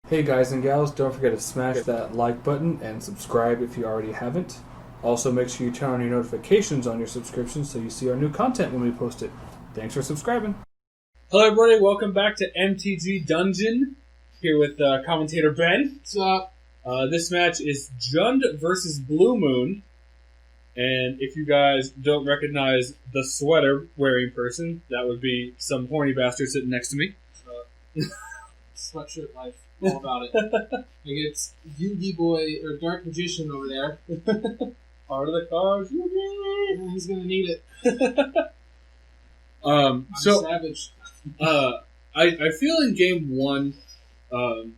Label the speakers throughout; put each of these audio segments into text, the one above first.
Speaker 1: Hey guys and gals, don't forget to smash that like button and subscribe if you already haven't. Also, make sure you turn on your notifications on your subscription so you see our new content when we post it. Thanks for subscribing.
Speaker 2: Hello, everybody. Welcome back to MTG Dungeon. Here with commentator Ben.
Speaker 3: What's up?
Speaker 2: This match is Jund versus Blue Moon. And if you guys don't recognize the sweater wearing person, that would be some horny bastard sitting next to me.
Speaker 3: Sweatshirt life, all about it. Like it's Yugi Boy or Dark Magician over there.
Speaker 2: Part of the cards, Yugi.
Speaker 3: Yeah, he's gonna need it. I'm savage.
Speaker 2: I feel in game one, the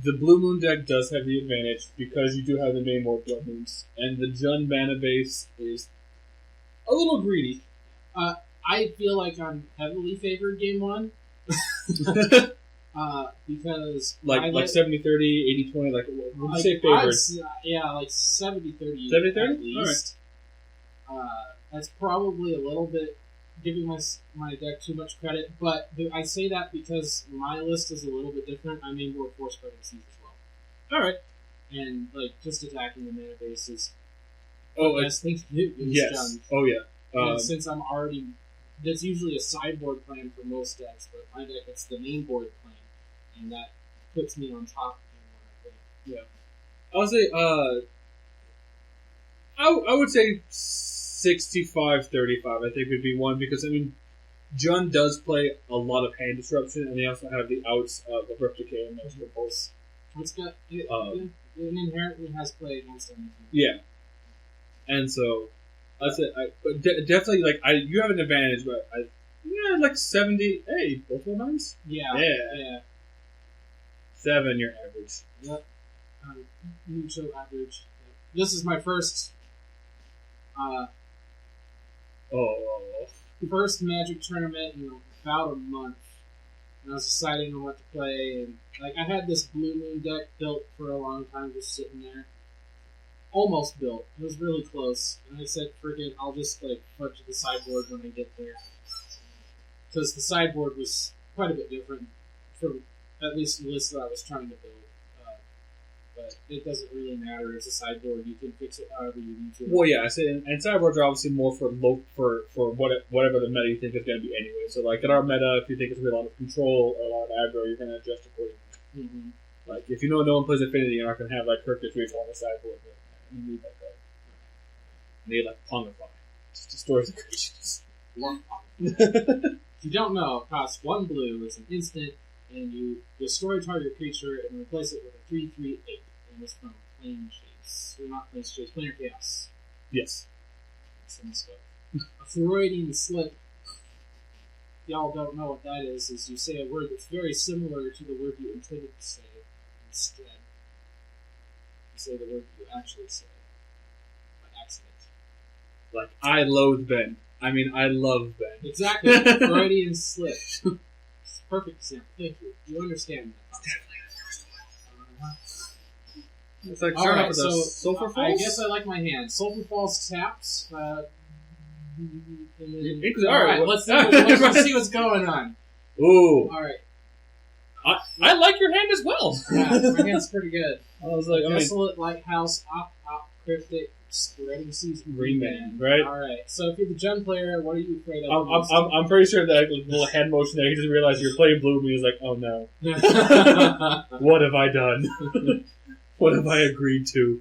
Speaker 2: Blue Moon deck does have the advantage because you do have the main board Blood Moons, and the Jund mana base is a little greedy.
Speaker 3: I feel like I'm heavily favored game one. Because
Speaker 2: like 70-30, 80-20, like would you say favored?
Speaker 3: Yeah, like 70-30
Speaker 2: 70-30?
Speaker 3: at least. That's probably a little bit giving my deck too much credit, but I say that because my list is a little bit different. I main board 4 Spreading Seas as well.
Speaker 2: Alright.
Speaker 3: And like just attacking the mana base is
Speaker 2: the
Speaker 3: best thing to do.
Speaker 2: Yes.
Speaker 3: Jund.
Speaker 2: Oh yeah.
Speaker 3: And since I'm already, that's usually a sideboard plan for most decks, but my deck it's the main board plan, and that puts me on top.
Speaker 2: Yeah, I would say I would say 65-35. I think would be one because I mean, Jund does play a lot of hand disruption, and they also have the outs of Abrupt Decay and Magical Pulse.
Speaker 3: It's got it inherently has play against anything.
Speaker 2: Yeah, and so I'd say, but definitely like you have an advantage, but like 70. Hey, both of mines.
Speaker 3: Yeah.
Speaker 2: 7, your average.
Speaker 3: Yep. Neutral average. This is my first. First Magic tournament in about a month, and I was deciding on what to play, and like I had this Blue Moon deck built for a long time, just sitting there, almost built. It was really close, and I said, "Friggin', I'll just like flip to the sideboard when I get there," because the sideboard was quite a bit different from at least the list that I was trying to build. But it doesn't really matter. It's a sideboard. You can fix it however you need to.
Speaker 2: Well, yeah, and sideboards are obviously more for whatever the meta you think is going to be anyway. So, like, in our meta, if you think it's going to be a lot of control or a lot of aggro, you're going to adjust accordingly.
Speaker 3: Mm-hmm.
Speaker 2: Like, if you know no one plays Affinity, you're not going to have, like, Kirk Retreat on the sideboard. You need that card. You need, like, Pongify. Just destroys the creatures.
Speaker 3: If you don't know, it costs 1 blue. It's an instant, and you destroy target creature and replace it with a 3/3/8. And it's from Plane Chase. Or not Plane Chase, Planar Chaos.
Speaker 2: Yes.
Speaker 3: That's in this book. A Freudian slip. Y'all don't know what that is you say a word that's very similar to the word you intended to say. Instead, you say the word you actually say. By accident.
Speaker 2: Like, I loathe Ben. I mean, I love Ben.
Speaker 3: Exactly. Freudian slip. It's a perfect example. Thank you. You understand that.
Speaker 2: It's like
Speaker 3: All right,
Speaker 2: with
Speaker 3: so
Speaker 2: Sulfur Falls?
Speaker 3: I guess I like my hand. Sulfur Falls taps.
Speaker 2: Alright,
Speaker 3: Let's see what's going on.
Speaker 2: Ooh.
Speaker 3: All right.
Speaker 2: I like your hand as well.
Speaker 3: Yeah, my hand's pretty good.
Speaker 2: I was like,
Speaker 3: Desolate Lighthouse, Cryptic, Spreading Seas,
Speaker 2: Remand, right?
Speaker 3: All right. So if you're the Jund player, what are you afraid of?
Speaker 2: I'm pretty sure that little hand motion there, you just realize you're playing Blue Moon. He's like, oh no, what have I done? What have I agreed to?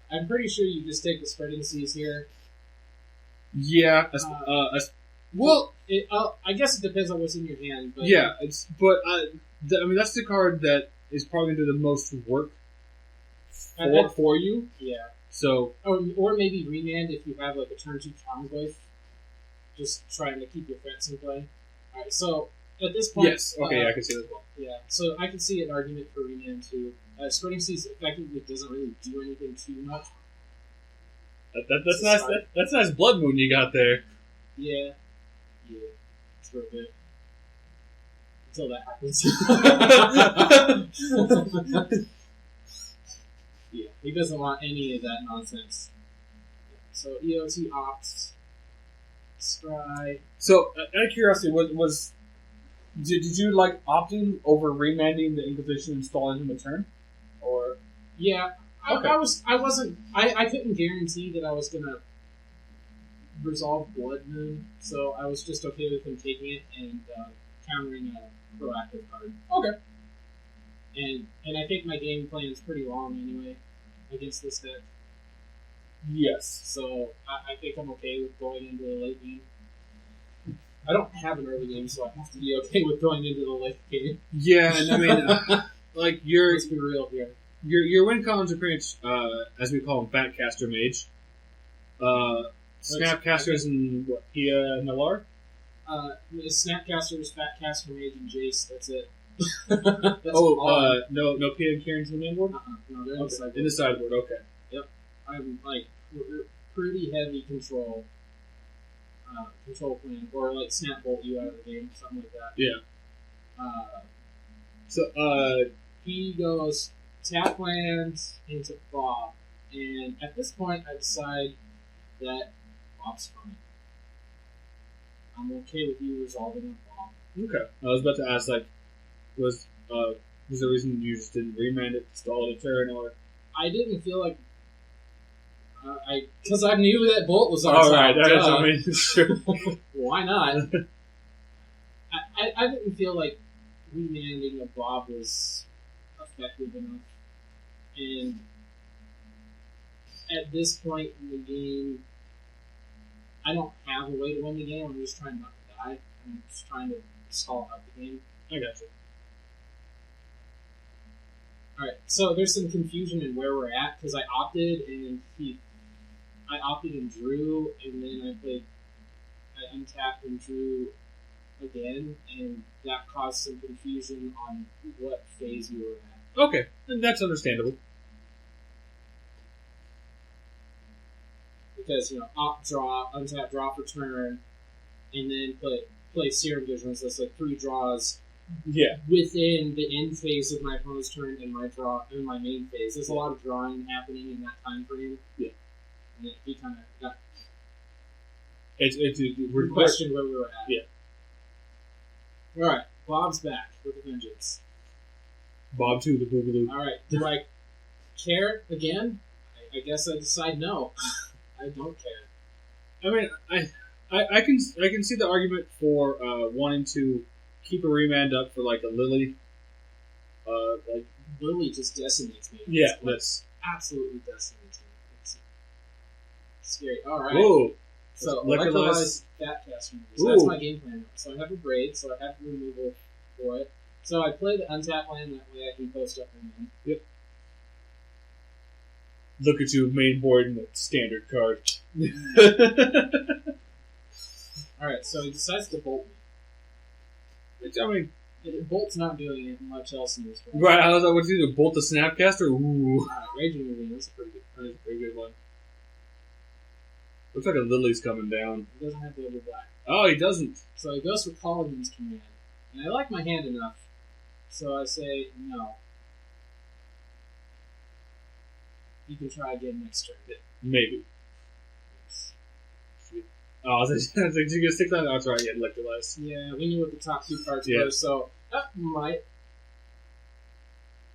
Speaker 3: I'm pretty sure you just take the Spreading Seas here.
Speaker 2: Yeah.
Speaker 3: Well, I guess it depends on what's in your hand. But
Speaker 2: yeah, I mean that's the card that is probably going to do the most work for you.
Speaker 3: Yeah.
Speaker 2: So,
Speaker 3: or maybe Remand if you have like a turn 2 Tarmogoyf, just trying to keep your threats in play. All right. So at this point,
Speaker 2: yes. Okay, I can see that as well.
Speaker 3: Yeah. So I can see an argument for Remand too. Spreading Seas effectively doesn't really do anything too much.
Speaker 2: That's nice. That's nice Blood Moon you got there.
Speaker 3: Yeah. It's real good. Until that happens. Yeah, he doesn't want any of that nonsense. So EOT Ops, Scry.
Speaker 2: So, out of curiosity, was Did you like opting over remanding the Inquisition and stalling him a turn, or
Speaker 3: Yeah,
Speaker 2: Okay.
Speaker 3: I couldn't guarantee that I was gonna resolve Blood Moon, so I was just okay with him taking it and countering a proactive card.
Speaker 2: okay?
Speaker 3: And I think my game plan is pretty long anyway against this deck,
Speaker 2: Yes.
Speaker 3: so I think I'm okay with going into the late game. I don't have an early game, so I have to be okay with going into the late game.
Speaker 2: Yeah, and I mean, like your
Speaker 3: Let's be real here.
Speaker 2: your win columns are pretty much, as we call them, Fat Caster Mage, Snapcasters, and what? Pia Nalar.
Speaker 3: Snapcasters, Fatcaster Mage, and Jace. That's it. That's all.
Speaker 2: No Pia and Kieran's in the main board.
Speaker 3: No, they're in the sideboard.
Speaker 2: In the sideboard, okay.
Speaker 3: I'm like we're pretty heavy control plan, or like snap bolt you out of the game, something like that.
Speaker 2: Yeah. So,
Speaker 3: He goes tap lands into Bob, and at this point I decide that Bob's fine. I'm okay with you resolving a Bob.
Speaker 2: okay. I was about to ask, like, was there a reason you just didn't remand it, stall it a turn, or?
Speaker 3: I didn't feel like because I knew that bolt was on
Speaker 2: All
Speaker 3: side.
Speaker 2: right,
Speaker 3: Duh.
Speaker 2: I mean, sure.
Speaker 3: Why not? I didn't feel like remanding a Bob was effective enough. And at this point in the game, I don't have a way to win the game. I'm just trying not to die. I'm just trying to stall out the game.
Speaker 2: I got you.
Speaker 3: Alright, so there's some confusion in where we're at because I opted and drew, and then I untapped and drew again, and that caused some confusion on what phase we were at.
Speaker 2: Okay, and that's understandable.
Speaker 3: Because, opt, draw, untap, draw for turn, and then play Serum Vision, so it's like 3 draws
Speaker 2: Yeah.
Speaker 3: within the end phase of my opponent's turn and my main phase. There's a lot of drawing happening in that time frame.
Speaker 2: Yeah.
Speaker 3: And he kind of got
Speaker 2: We're
Speaker 3: questioned where we were at.
Speaker 2: Yeah.
Speaker 3: Alright, Bob's back with a vengeance.
Speaker 2: Bob too, the Boogaloo.
Speaker 3: Alright, do I care again? I guess I decide no. I don't care.
Speaker 2: I mean, I can see the argument for wanting to keep a remand up for like a Lily. Like
Speaker 3: Lily just decimates me.
Speaker 2: yeah,
Speaker 3: It's like,
Speaker 2: that's
Speaker 3: absolutely decimates me. It's scary. Alright.
Speaker 2: whoa.
Speaker 3: So,
Speaker 2: Electrolyze.
Speaker 3: electrolyze that caster moves.
Speaker 2: Ooh.
Speaker 3: That's my game plan now. So I have a braid, so I have removal for it. So I play the untap land, that way I can post up and in.
Speaker 2: Look at you, main board and the standard card.
Speaker 3: Alright, so he decides to bolt me.
Speaker 2: Which, I mean,
Speaker 3: Bolt's not doing much else in this round.
Speaker 2: right? I was like, what's either Bolt the Snapcaster? Ooh,
Speaker 3: Raging Arena, that's pretty good.
Speaker 2: that's a pretty good one. Looks like a Lily's coming down.
Speaker 3: He doesn't have double black.
Speaker 2: Oh, he doesn't.
Speaker 3: So he goes for Collin's command. And I like my hand enough. So I say, no. You can try again next turn.
Speaker 2: Maybe. Oh, I was like, you gonna stick that? Oh, that's right. Yeah, Electrolyze.
Speaker 3: Yeah, we knew what the top 2 cards
Speaker 2: Yeah.
Speaker 3: were, so that might.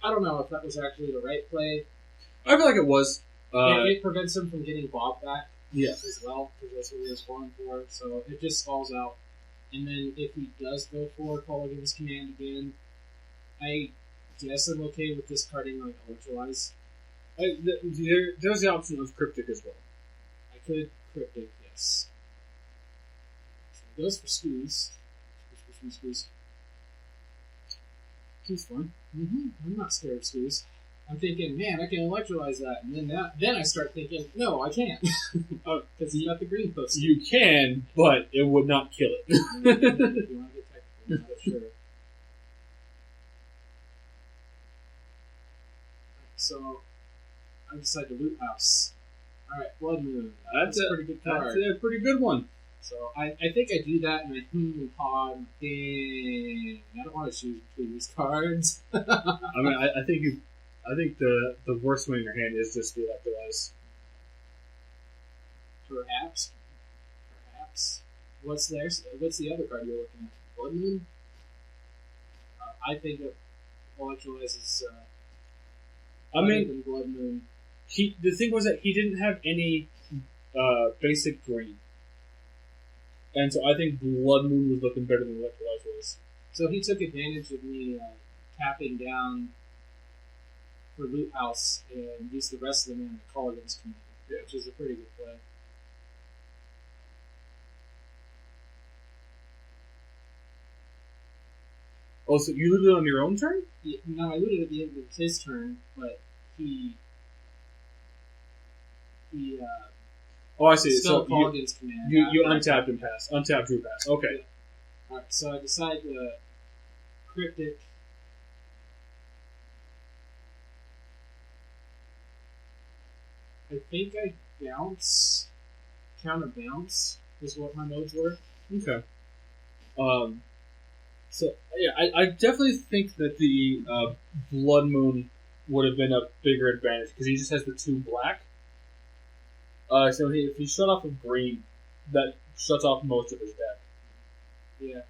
Speaker 3: I don't know if that was actually the right play.
Speaker 2: I feel like it was.
Speaker 3: It prevents him from getting Bob back
Speaker 2: Yeah.
Speaker 3: as well, because that's what he was going for. So it just stalls out. And then if he does go for Colligan's command again, I guess I'm okay with discarding like Electrolyze.
Speaker 2: There's the option of Cryptic as well.
Speaker 3: I could Cryptic, yes. So he goes for Squeeze. Squeeze.
Speaker 2: He's fun.
Speaker 3: I'm not scared of Squeeze. I'm thinking, man, I can Electrolyze that. And then I start thinking, no, I can't. Because he's got the green post.
Speaker 2: You can, but it would not kill it.
Speaker 3: If you want to get technical, not sure. So, I decide to Loot House. Alright, Blood Moon. That's a pretty good card.
Speaker 2: That's a pretty good one.
Speaker 3: So, I think I do that and I paw and dang, I don't want to choose between these cards.
Speaker 2: I mean, I think the worst one in your hand is just the Electrolyze.
Speaker 3: Perhaps. What's there? What's the other card you're looking at? Blood Moon? I think it electrolyzes
Speaker 2: I mean,
Speaker 3: than Blood Moon.
Speaker 2: the thing was that he didn't have any basic green. And so I think Blood Moon was looking better than Electrolyze was.
Speaker 3: So he took advantage of me tapping down for Loot House and used the rest of the mana to call against command, which is a pretty good play.
Speaker 2: Oh, so you looted it on your own turn?
Speaker 3: No, I looted at the end of his turn, but he
Speaker 2: Oh, I see.
Speaker 3: still
Speaker 2: So
Speaker 3: called against command.
Speaker 2: you
Speaker 3: after I
Speaker 2: untapped and passed. Untapped, drew, pass. Okay.
Speaker 3: Alright, so I decide to Cryptic. I think I bounce, counter bounce is what my modes were.
Speaker 2: Okay. So yeah, I definitely think that the Blood Moon would have been a bigger advantage because he just has the 2 black. So if he shut off of green, that shuts off most of his deck.
Speaker 3: Yeah.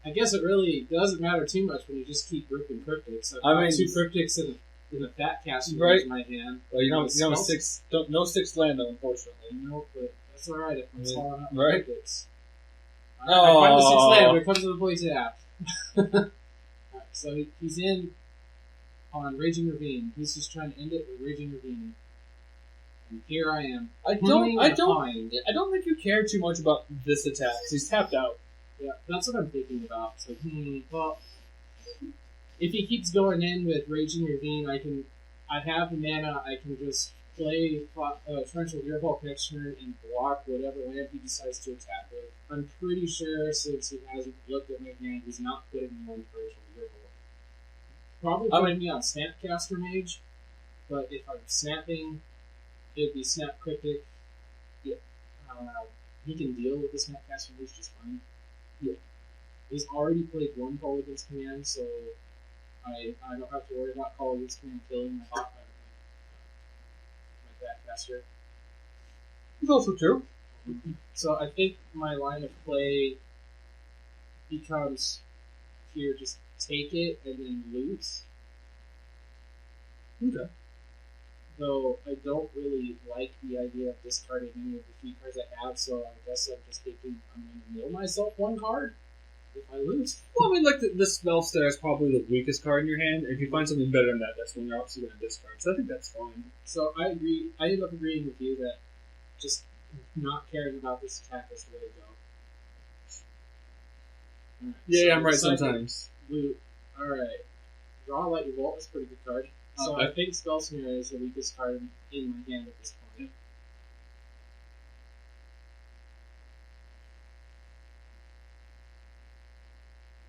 Speaker 3: I guess it really doesn't matter too much when you just keep ripping cryptics. I've got 2 cryptics in the fat caster
Speaker 2: Right.
Speaker 3: in my hand.
Speaker 2: Well, you know,
Speaker 3: Spells-
Speaker 2: no 6 land though, unfortunately.
Speaker 3: No, but that's alright if I'm
Speaker 2: Yeah.
Speaker 3: swallowing up
Speaker 2: Right.
Speaker 3: cryptics.
Speaker 2: Oh.
Speaker 3: I find the 6th land, but it comes to the point tap. Alright, so he's in on Raging Ravine. He's just trying to end it with Raging Ravine. And here I am.
Speaker 2: I
Speaker 3: Humming
Speaker 2: don't
Speaker 3: a pine.
Speaker 2: think you care too much about this attack. 'Cause he's tapped out.
Speaker 3: Yeah, that's what I'm thinking about. So, well, if he keeps going in with Raging Ravine, I have the mana, I can just play Torrential Gearhulk next turn and block whatever land he decides to attack with. I'm pretty sure, since he hasn't looked at my hand, he's not putting me on Torrential Gearhulk. Probably putting me on Snapcaster Mage, but if I'm snapping, it'd be Snap Cryptic. Yeah. He can deal with the Snapcaster Mage just fine. Yeah. He's already played 1 Call Against Command, so I don't have to worry about Call Against Command killing my Batcaster.
Speaker 2: It's also true.
Speaker 3: So I think my line of play becomes here, just take it and then lose.
Speaker 2: Okay.
Speaker 3: Though I don't really like the idea of discarding any of the 3 cards I have, so I guess I'm just thinking I'm going to mill myself 1 card if I lose.
Speaker 2: Well, I mean, like the spell stare is probably the weakest card in your hand. If you find something better than that, that's when you're obviously going to discard. So I think that's fine.
Speaker 3: So I agree. I end up agreeing with you that just not caring about this attack is the way to go. Alright,
Speaker 2: Yeah,
Speaker 3: so
Speaker 2: I'm right
Speaker 3: second
Speaker 2: sometimes.
Speaker 3: Loot. Alright. Draw Lightning Bolt is a pretty good card. So I think Spell Snare is the weakest card in my hand at this point.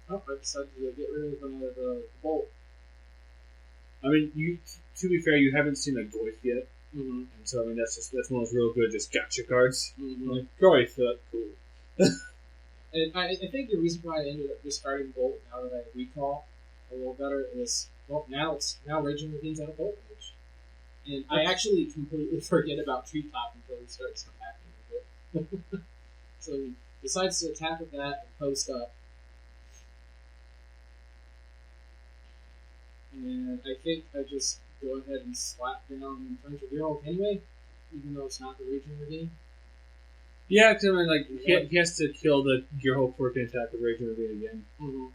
Speaker 3: Oh, I decided to get rid of the bolt.
Speaker 2: I mean, to be fair, you haven't seen a Goyf yet,
Speaker 3: Mm-hmm.
Speaker 2: and so I mean that's one of those real good just gotcha cards.
Speaker 3: Mm-hmm.
Speaker 2: Like Goyf, cool.
Speaker 3: And I think the reason why I ended up discarding Bolt now that I recall a little better is, well, now Raging Ravine's out of Bolt Mage. And I actually completely forget about Treetop until he starts attacking with it. So he decides to attack with that and post up. And I think I just go ahead and slap down Torrential Gearhulk anyway, even though it's not the Raging Ravine.
Speaker 2: Yeah, because I mean, like he has to kill the Gearhulk before he can attack with Raging Ravine again.
Speaker 3: Mm-hmm.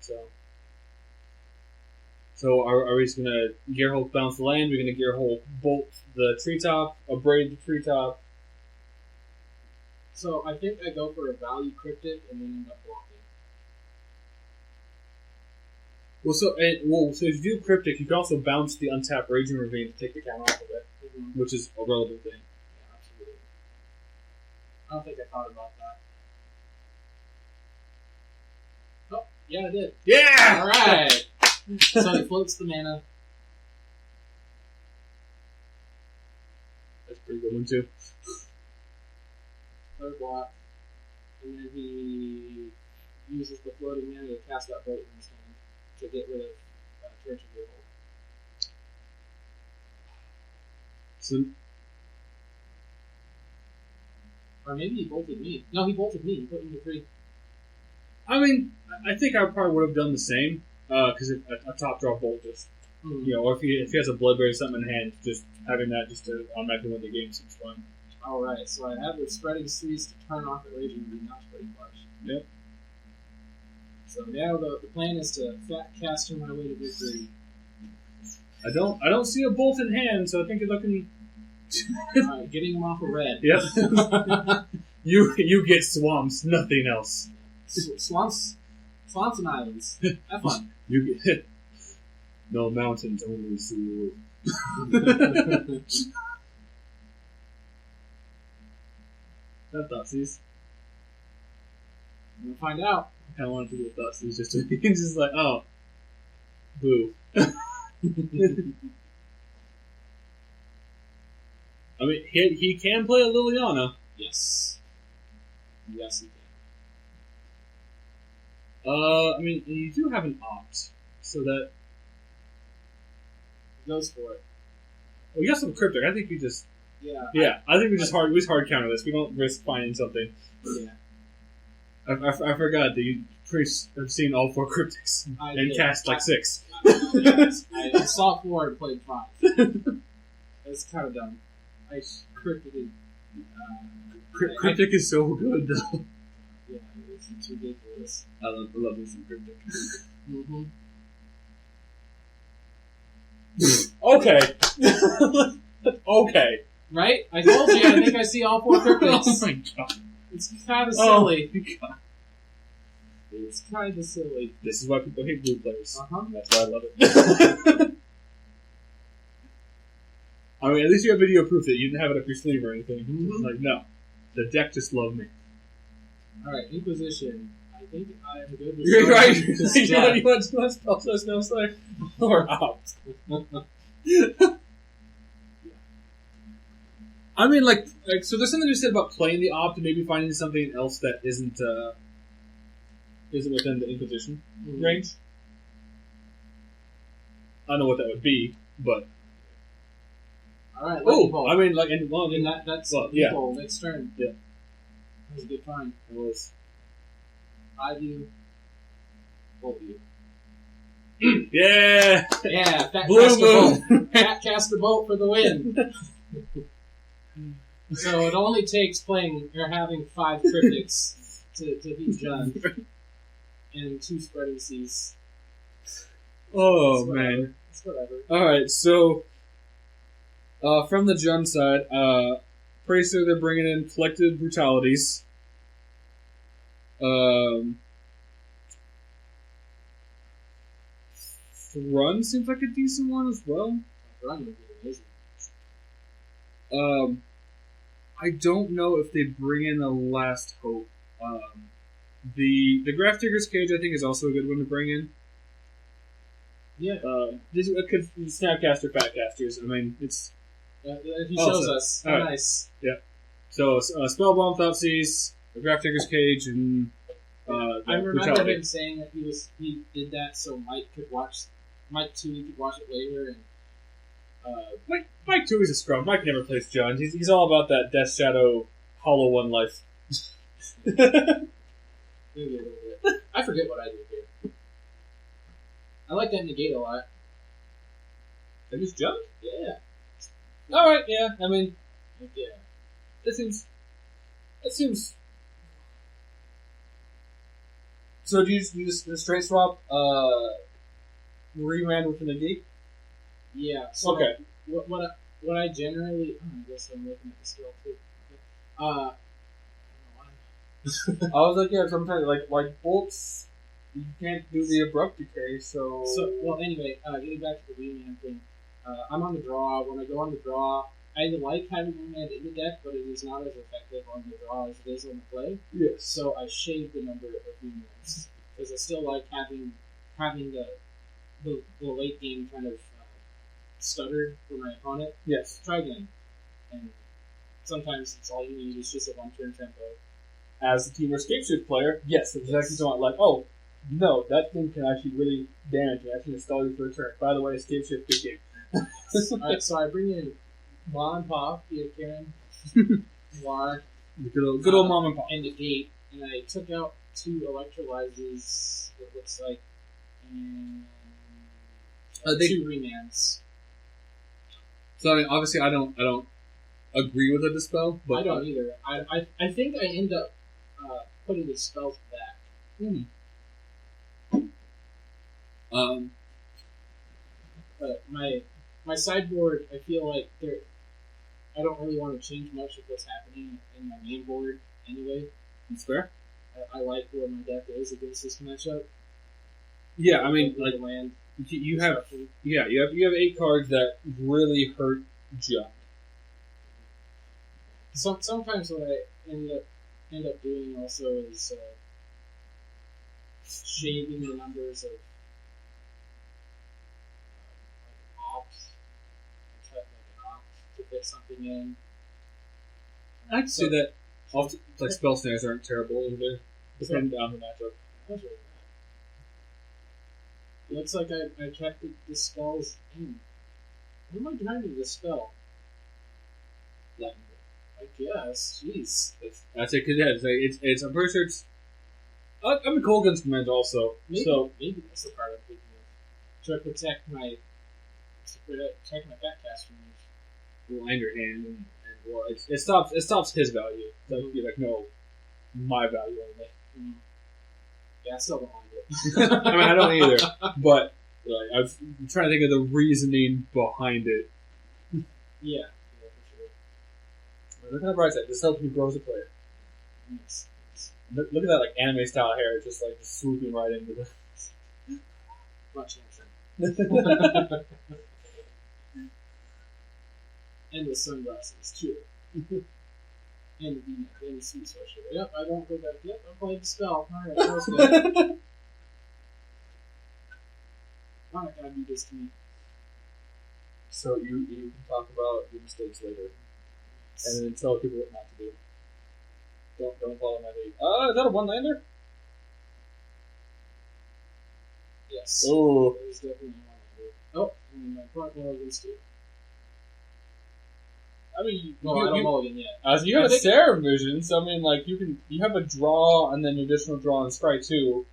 Speaker 2: So are we just gonna Gearhulk bounce the land? We're gonna Gearhulk bolt the treetop, abrade the treetop.
Speaker 3: So I think I go for a value cryptic and then end up blocking.
Speaker 2: Well, so if you do cryptic, you can also bounce the untapped Raging Ravine to take the count off of it,
Speaker 3: Mm-hmm.
Speaker 2: which is a relevant thing.
Speaker 3: Yeah, absolutely. I don't think I thought about that. Oh, yeah, I did.
Speaker 2: Yeah.
Speaker 3: Alright! So he floats the mana.
Speaker 2: That's a pretty good one too.
Speaker 3: Third block. And then he uses the floating mana to cast that bolt in his hand to get rid of Torrential Gearhulk.
Speaker 2: So
Speaker 3: Or maybe he bolted me. No, he bolted me. He put me to 3.
Speaker 2: I mean, I think I probably would have done the same because a top draw bolt just or if he has a bloodberry or something in hand, just having that just to automatically win the game seems fun.
Speaker 3: Alright, so I have the Spreading Seas to turn off at Raging Green, not Spreading Flash.
Speaker 2: Yep.
Speaker 3: So now the plan is to fat caster my way to victory.
Speaker 2: I don't see a bolt in hand, so I think you're looking.
Speaker 3: Alright, getting him off a red.
Speaker 2: Yep. you get swamps, nothing else.
Speaker 3: Swamps and islands. Have fun.
Speaker 2: You get no mountains, only sea. That Thoughtseize.
Speaker 3: We'll find out.
Speaker 2: I kind of wanted to do a Thoughtseize just to be just like, oh, boo. I mean, he can play a Liliana.
Speaker 3: Yes. Yes, he can.
Speaker 2: I mean, you do have an opt, so that
Speaker 3: He goes for it.
Speaker 2: well, you got some cryptic. I think you just
Speaker 3: Yeah.
Speaker 2: I think we just hard counter this. We don't risk finding something.
Speaker 3: Yeah.
Speaker 2: I forgot that you have seen all 4 cryptics
Speaker 3: I
Speaker 2: and
Speaker 3: did.
Speaker 2: cast like 6.
Speaker 3: I saw 4 and played 5. It's kind of dumb. I cryptically.
Speaker 2: Cryptic is so good though.
Speaker 3: Yeah, it's ridiculous.
Speaker 2: I love me some cryptic.
Speaker 3: Mm-hmm.
Speaker 2: Okay. Okay.
Speaker 3: Right? I told you, I think I see all 4
Speaker 2: Oh
Speaker 3: cryptics.
Speaker 2: my god.
Speaker 3: It's kind of
Speaker 2: Oh
Speaker 3: silly.
Speaker 2: my god.
Speaker 3: It's kind of silly.
Speaker 2: This is why people hate blue players.
Speaker 3: Uh-huh.
Speaker 2: That's why I love it. I mean, at least you have video proof that you didn't have it up your sleeve or anything.
Speaker 3: Mhm.
Speaker 2: Like, no. The deck just loved me.
Speaker 3: Alright, Inquisition. I think I am good with
Speaker 2: You're right.
Speaker 3: this
Speaker 2: you
Speaker 3: deck.
Speaker 2: want spell test no say? Or opt. I mean, like, so there's something you said about playing the opt and maybe finding something else that isn't within the Inquisition
Speaker 3: Mhm.
Speaker 2: range. I don't know what that would be, but
Speaker 3: Alright, Lucky Bolt.
Speaker 2: I mean, like,
Speaker 3: That's
Speaker 2: well,
Speaker 3: Lucky
Speaker 2: yeah.
Speaker 3: Bolt. Next turn.
Speaker 2: Yeah.
Speaker 3: That was a good find.
Speaker 2: it was
Speaker 3: 5 you. Bolt you.
Speaker 2: yeah,
Speaker 3: Yeah, Fat
Speaker 2: Blue
Speaker 3: Caster Bolt.
Speaker 2: Moon.
Speaker 3: Fat Caster Bolt for the win. So it only takes playing or having 5 cryptics to beat John. And 2 Spreading Seas.
Speaker 2: Oh
Speaker 3: It's whatever.
Speaker 2: man.
Speaker 3: It's whatever.
Speaker 2: All right, so from the Jun side, pretty soon they're bringing in Collected Brutalities. Run seems like a decent one as well.
Speaker 3: Run would be amazing.
Speaker 2: I don't know if they bring in a Last Hope. The Graph Digger's Cage, I think, is also a good one to bring in.
Speaker 3: Yeah.
Speaker 2: It could Snapcaster, Fatcasters. I mean, it's
Speaker 3: He
Speaker 2: Oh,
Speaker 3: shows
Speaker 2: so-
Speaker 3: us.
Speaker 2: all right.
Speaker 3: Nice.
Speaker 2: so Spellbomb, Thoughtseize, the Graph Digger's Cage, and
Speaker 3: I remember
Speaker 2: Brutality.
Speaker 3: him saying that he did that so Mike too could watch it later and
Speaker 2: Mike too is a scrum. Mike never plays John. He's all about that Death Shadow Hollow One life.
Speaker 3: maybe a little bit. I forget what I do here. I like that negate a lot.
Speaker 2: That is John?
Speaker 3: Yeah.
Speaker 2: Alright, yeah. I mean,
Speaker 3: Yeah.
Speaker 2: that seems. So do you just straight swap Remand with the negate?
Speaker 3: Yeah. So
Speaker 2: Okay.
Speaker 3: What I generally I guess I'm looking at the skill too. Okay.
Speaker 2: I was like, yeah, sometimes like bolts, you can't do the abrupt decay, so.
Speaker 3: So, well, anyway, getting back to the Wingman thing, I'm on the draw. When I go on the draw, I like having Wingman in the deck, but it is not as effective on the draw as it is on the play.
Speaker 2: Yes.
Speaker 3: So I shaved the number of Wingmans because I still like having the late game kind of stutter for my opponent.
Speaker 2: Yes.
Speaker 3: Try again, and sometimes it's all you need is just a 1-turn tempo.
Speaker 2: As a Team Escape Shift player, yes, that's exactly something like, oh, no, that thing can actually really damage you. I can install you for a turn. By the way, Escape Shift, good game.
Speaker 3: Alright, so I bring in Ma and Pa, Peter Karen, Noir,
Speaker 2: Good old mom and pop.
Speaker 3: and the gate. and I took out 2 electrolyzes. It looks like, and
Speaker 2: they-
Speaker 3: 2 remands.
Speaker 2: So I mean, obviously, I don't agree with the dispel, but
Speaker 3: I don't either. I think I end up putting the spells back. But my sideboard, I feel like I don't really want to change much of what's happening in my main board anyway.
Speaker 2: it's fair.
Speaker 3: I like where my deck is against this matchup.
Speaker 2: Yeah, I mean,
Speaker 3: With
Speaker 2: like
Speaker 3: the land
Speaker 2: you have
Speaker 3: structure.
Speaker 2: you have 8 cards that really hurt Junk.
Speaker 3: Sometimes what I end up doing also is shaving the numbers of ops. I type like an op to fit something in.
Speaker 2: I can see that. Also, like spell snares aren't terrible either, depending on the matchup.
Speaker 3: That's really bad. It looks like I kept the spells in. What am I trying to dispel?
Speaker 2: Lightning.
Speaker 3: I guess. Jeez.
Speaker 2: That's it. Cause yeah, it's I'm pretty sure it's. I mean, Colgan's command also.
Speaker 3: Maybe,
Speaker 2: So
Speaker 3: maybe that's the part I'm thinking of. To protect my backcast from these.
Speaker 2: land your hand and well, it stops his value. So it'd be like no, my value only.
Speaker 3: Yeah, I still don't like it.
Speaker 2: I mean, I don't either, but like, I'm trying to think of the reasoning behind it.
Speaker 3: Yeah, for sure.
Speaker 2: Look at the bright side. This helps me grow as a player.
Speaker 3: Yes.
Speaker 2: Look at that like anime style hair, just like swooping right into the.
Speaker 3: Much nicer. And the sunglasses, too. And the V-neck, and the sweet sweatshirt. Yep, I don't go back. Yep, I played the spell. Alright, that was good. Why not gotta do this to me?
Speaker 2: So you can talk about your mistakes later, and then tell people what not to do. Don't follow my lead. Is that a 1-lander?
Speaker 3: Yes.
Speaker 2: Oh,
Speaker 3: That is definitely one I do. Oh, and my front row is too.
Speaker 2: I mean,
Speaker 3: No, I don't mulligan yet.
Speaker 2: as you have
Speaker 3: I
Speaker 2: a
Speaker 3: think-
Speaker 2: Sarah vision, so I mean, like you have a draw and then an additional draw and scry too.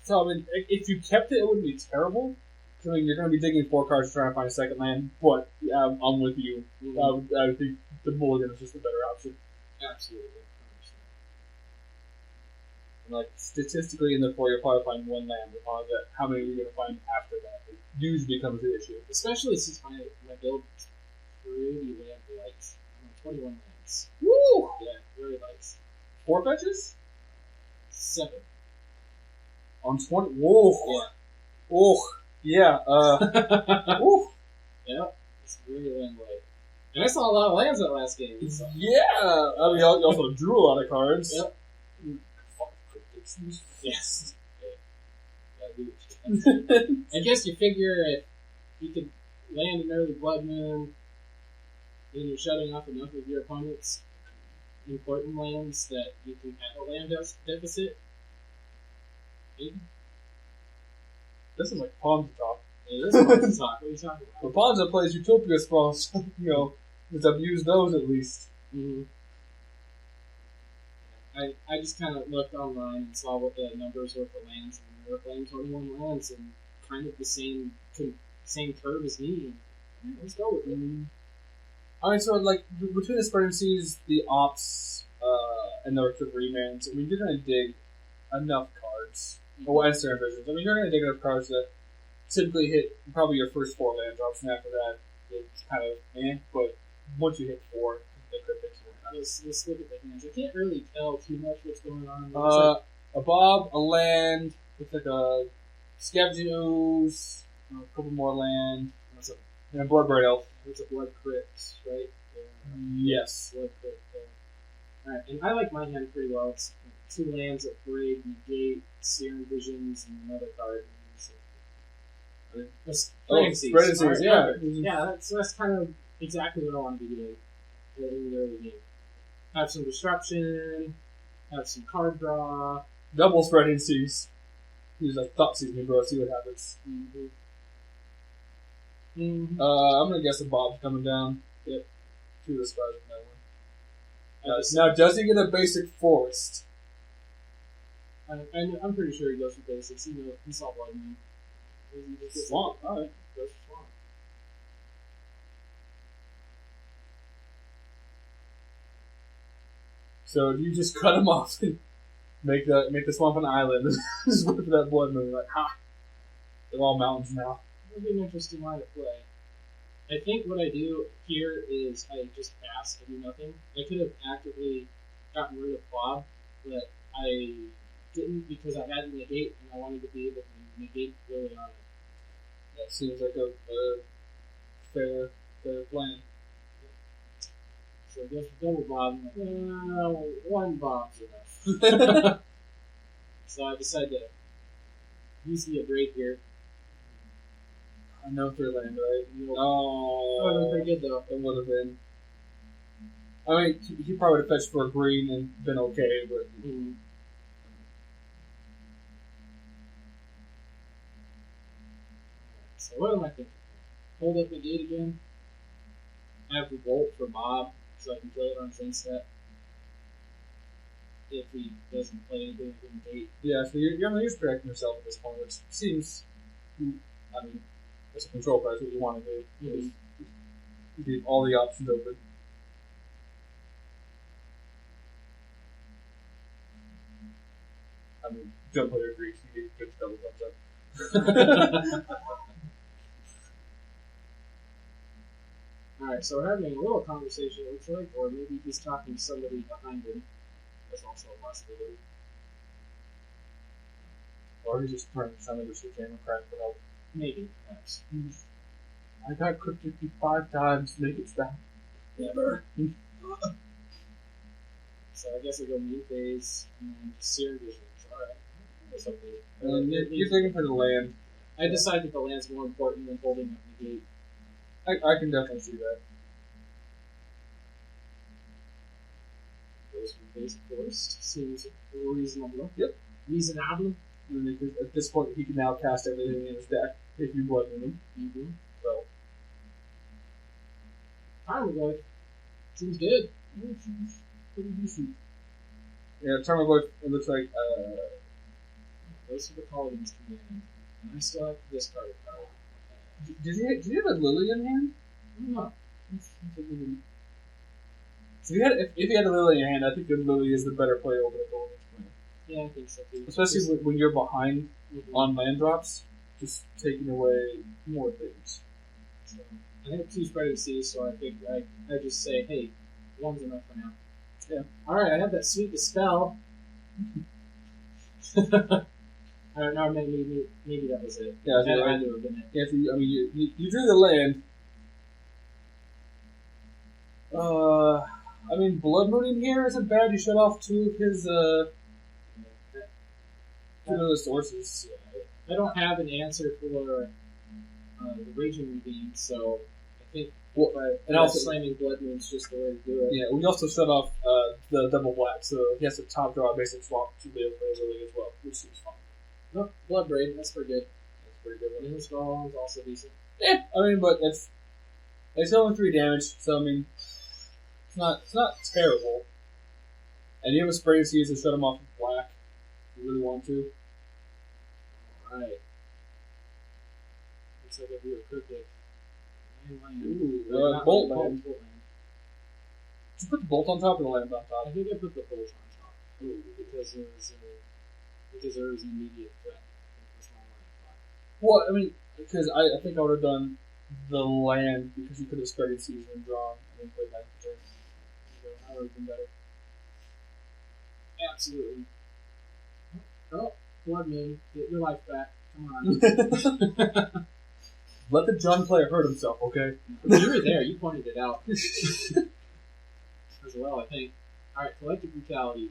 Speaker 2: So I mean, if you kept it, it wouldn't be terrible. I mean, you're going to be digging 4 cards to try and find a second land, but I'm with you. I would think the mulligan is just a better option.
Speaker 3: Absolutely.
Speaker 2: And like statistically in the 4, you'll probably find 1 land. Upon that, how many are you going to find after that? It usually becomes the issue.
Speaker 3: Especially since my build is pretty land light. I'm on 21 lands.
Speaker 2: Woo!
Speaker 3: Yeah, very light.
Speaker 2: 4 fetches
Speaker 3: 7.
Speaker 2: on 20. Whoa!
Speaker 3: Yeah.
Speaker 2: Oh, yeah. Woo!
Speaker 3: Yeah, it's very land light. And I saw a lot of lands that last game. So.
Speaker 2: Yeah. I mean, you also drew a lot of cards.
Speaker 3: Yep.
Speaker 2: Fuck predictions.
Speaker 3: Yes. Yeah, I guess you figure if you could land an early Blood Moon, then you're shutting off enough of your opponent's important lands that you can have a land deficit. Maybe.
Speaker 2: This is like Pawn's talk.
Speaker 3: It is fun to talk. What are you talking about?
Speaker 2: But Pawn's plays Utopia spells, because I've used those at least.
Speaker 3: Mm-hmm. I just kind of looked online and saw what the numbers were for lands, and they were playing 21 lands and kind of the same curve as me. Yeah, let's go with it.
Speaker 2: I mean, so like between the spreading seas, the ops, and the remands, I mean, you're gonna dig enough cards. Oh, and Sarah Visions. I mean, you're gonna dig enough cards that typically hit probably your first 4 land drops, and after that, it's kind of but once you hit 4, the cryptics
Speaker 3: Let's look at the hands. I can't really tell too much what's going on.
Speaker 2: a Bob, a land, with like a Scavenging Ooze, a couple more land, and a Bloodbraid Elf.
Speaker 3: It's a blood crypt, right?
Speaker 2: Yes.
Speaker 3: Blood crypt. Alright, and I like my hand pretty well. It's 2 lands of Braid, Negate, Serum Visions, and another card.
Speaker 2: Spreading Seas, yeah.
Speaker 3: Yeah, that's kind of exactly what I want to be doing in the early game. Have some disruption, have some card draw.
Speaker 2: Double Spreading Seas. Use like Thought Seasoning, bro. See what happens.
Speaker 3: Mm-hmm. Mm-hmm.
Speaker 2: I'm gonna guess a Bob's coming down.
Speaker 3: Yep.
Speaker 2: To the surprise of that Now, does he get a basic forest?
Speaker 3: I'm pretty sure he goes for basics. He saw Blood Moon. He just gets
Speaker 2: Swamp. Alright.
Speaker 3: goes for Swamp.
Speaker 2: So do you just cut him off and make the swamp an island? Just wait for that Blood Moon. Like, ha! They're all mountains now.
Speaker 3: It'll be an interesting line to play. I think what I do here is I just pass. I do nothing. I could have actively gotten rid of Bob, but I didn't because I had to negate and I wanted to be able to negate Liliana.
Speaker 2: That seems like a fair plan.
Speaker 3: So I guess for double Bob, I'm like, one Bob's enough. So I decided to use the break here.
Speaker 2: No through land, right?
Speaker 3: No.
Speaker 2: Oh,
Speaker 3: That would have been pretty good though.
Speaker 2: it would have been. I mean, he probably would have fetched for a green and been okay, but
Speaker 3: Mm. So what am I thinking? Hold up the gate again. Have the bolt for Bob so I can kill it on his inset. If he doesn't play anything in the gate.
Speaker 2: yeah. So you're protecting yourself at this point, which seems, I mean, as a control player, that's what you want to do.
Speaker 3: Mhm.
Speaker 2: Leave all the options open. I mean, jump player agrees. You get good double thumbs up.
Speaker 3: Alright, so we're having a little conversation, it looks like, or maybe he's talking to somebody behind him. That's also a possibility.
Speaker 2: Or he's just trying to sound like a shit camera crack for help.
Speaker 3: Maybe, perhaps.
Speaker 2: I got cryptic 5 times. Make it stop.
Speaker 3: Never. So I guess I go main phase and then Searing Visions. Alright. That's okay.
Speaker 2: And you're looking for the land.
Speaker 3: I decided the land's more important than holding up the gate.
Speaker 2: I can definitely see that.
Speaker 3: Goes for basic forest. Seems reasonable.
Speaker 2: Yep.
Speaker 3: Reasonable.
Speaker 2: And then at this point, he can now cast everything in his deck if you blood in him.
Speaker 3: Mm-hmm.
Speaker 2: So,
Speaker 3: Tarmogoyf. Seems good.
Speaker 2: pretty decent. Yeah, Tarmogoyf, it looks like,
Speaker 3: Those are the Paladin's command. And I still have to discard a card.
Speaker 2: did he have a Lily in hand?
Speaker 3: I don't know.
Speaker 2: So if he had a Lily in hand, I think the Lily is the better play over the Golden Twin.
Speaker 3: Yeah, I think so too.
Speaker 2: Especially when you're behind
Speaker 3: Mhm.
Speaker 2: on land drops, just taking away more things.
Speaker 3: So, I have 2 Spreading Seas, so I think I just say, hey, 1's enough for now.
Speaker 2: Yeah.
Speaker 3: Alright, I have that Sweet Dispel. I don't know, maybe that was it.
Speaker 2: Yeah,
Speaker 3: That
Speaker 2: so
Speaker 3: had to have been it.
Speaker 2: Yeah, so you drew the land. I mean, Blood Moon in here isn't bad. You shut off 2 of his, 2 of the sources.
Speaker 3: I don't have an answer for the Raging Ravine, so I think
Speaker 2: And also,
Speaker 3: slamming Blood Moon's just the way to do it.
Speaker 2: yeah, we also shut off the double black, so he has to top draw a basic swap to be able to play Lily as well, which seems fun.
Speaker 3: No, Blood Braid, that's pretty good.
Speaker 2: That's pretty good.
Speaker 3: Inner Skull is also decent.
Speaker 2: Yeah, I mean, but it's only 3 damage, so I mean, it's not terrible. And you have a Spray Seas to shut him off with black. If you really want to.
Speaker 3: Alright. Looks like I do a cryptic. Land.
Speaker 2: Ooh,
Speaker 3: Not
Speaker 2: bolt
Speaker 3: land.
Speaker 2: land. Did you put the bolt on top or the land on
Speaker 3: I
Speaker 2: top?
Speaker 3: think I put the bolt on top. Because it deserves an immediate threat. That's why I like
Speaker 2: Well, I mean, because I think I would have done the land because you could have spread season and drawn and then played land for turn. So that would have been better.
Speaker 3: Absolutely. Oh, Blood Moon, get your life back. Come on.
Speaker 2: Let the Jund player hurt himself, okay?
Speaker 3: You were there, you pointed it out. As well, I think. Alright, Collective Brutality.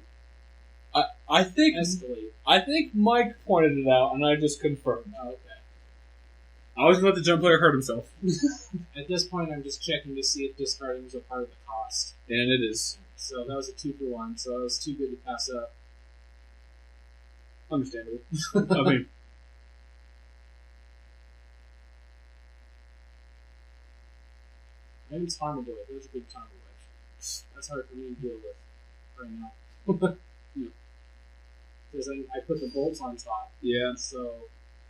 Speaker 2: I think
Speaker 3: Escalate.
Speaker 2: Mike pointed it out and I just confirmed.
Speaker 3: Oh, okay.
Speaker 2: I was gonna let the Jund player hurt himself.
Speaker 3: At this point, I'm just checking to see if discarding was a part of the cost.
Speaker 2: And it is.
Speaker 3: So that was a 2-for-1, so that was too good to pass up.
Speaker 2: Understandable. I mean,
Speaker 3: Maybe it's Tarmogoyf. It was a good Tarmogoyf. That's hard for me to deal with right now. Because I put the bolts on top,
Speaker 2: Yeah.
Speaker 3: so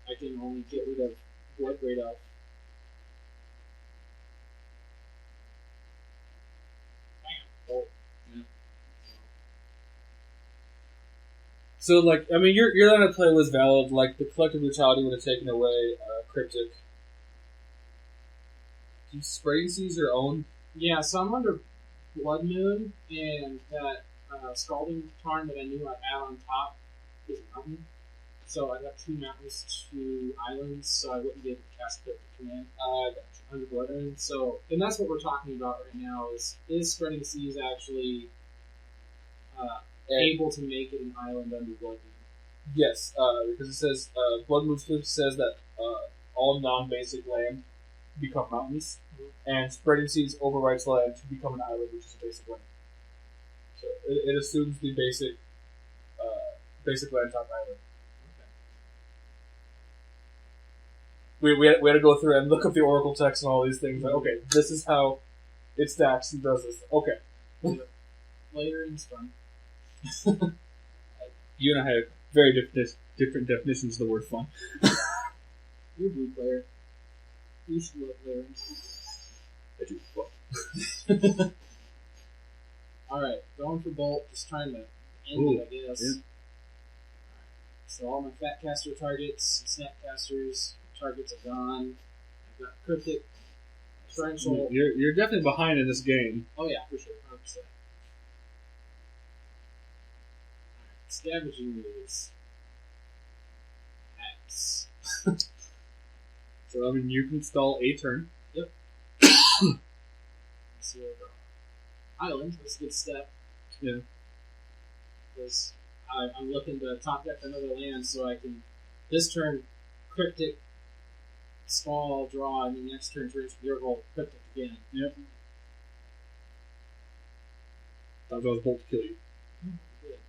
Speaker 3: I can only get rid of Bloodbraid Elf. Bam! Bolt.
Speaker 2: So, like, I mean, your line of play was valid. Like, the collective brutality would have taken away Cryptic. Do Spreading Seas your own?
Speaker 3: Yeah, so I'm under Blood Moon, and that Scalding Tarn that I knew I had on top is a mountain. So I got 2 mountains, 2 islands, so I wouldn't be able to cast Cryptic Command under Blood Moon. So, and that's what we're talking about right now, is Spreading Seas actually able to make it an island under Blood Moon?
Speaker 2: Yes, because it says, Blood Moon says that all non-basic land become mountains, and Spreading Seas overwrites land to become an island, which is a basic land. So it assumes the basic land type island. We had to go through and look up the Oracle text and all these things. Like, okay, this is how it stacks and does this. Okay.
Speaker 3: Layering's fun.
Speaker 2: You and I have very different definitions of the word fun.
Speaker 3: You're a blue player. You should love layering.
Speaker 2: I do. Well,
Speaker 3: Alright, going for Bolt, just trying to end
Speaker 2: Ooh,
Speaker 3: it, I guess.
Speaker 2: yeah.
Speaker 3: So all my Fat Caster targets, Snapcasters targets are gone. I've got Cryptic, Torrential.
Speaker 2: You're definitely behind in this game.
Speaker 3: Oh yeah, for sure, 100%. Scavenging Ooze. X.
Speaker 2: So, I mean, you can stall a turn.
Speaker 3: Yep. So, Island, that's a good step.
Speaker 2: Yeah.
Speaker 3: Because I'm looking to top deck another land so I can, this turn, Cryptic, stall, draw, and then next turn, Gearhole, Cryptic again.
Speaker 2: Yep. That was Bolt to kill you.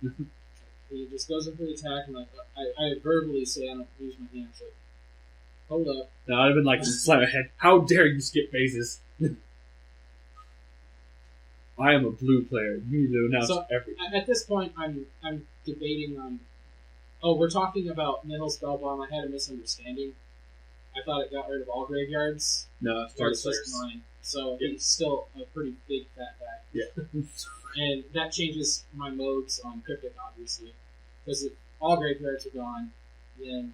Speaker 3: Good. He just goes in for the attack, and I verbally say I don't use my hands. Like, hold up.
Speaker 2: No, I'd have been like, just slam ahead. How dare you skip phases? I am a blue player. You need to announce
Speaker 3: So,
Speaker 2: everything.
Speaker 3: At this point, I'm debating on. Oh, we're talking about Nihil Spellbomb. I had a misunderstanding. I thought it got rid of all graveyards.
Speaker 2: No, it's
Speaker 3: Or
Speaker 2: hard
Speaker 3: it's just mine. So it's still a pretty big fat bag.
Speaker 2: Yeah.
Speaker 3: And that changes my modes on Cryptic, obviously. Because if all graveyards are gone, then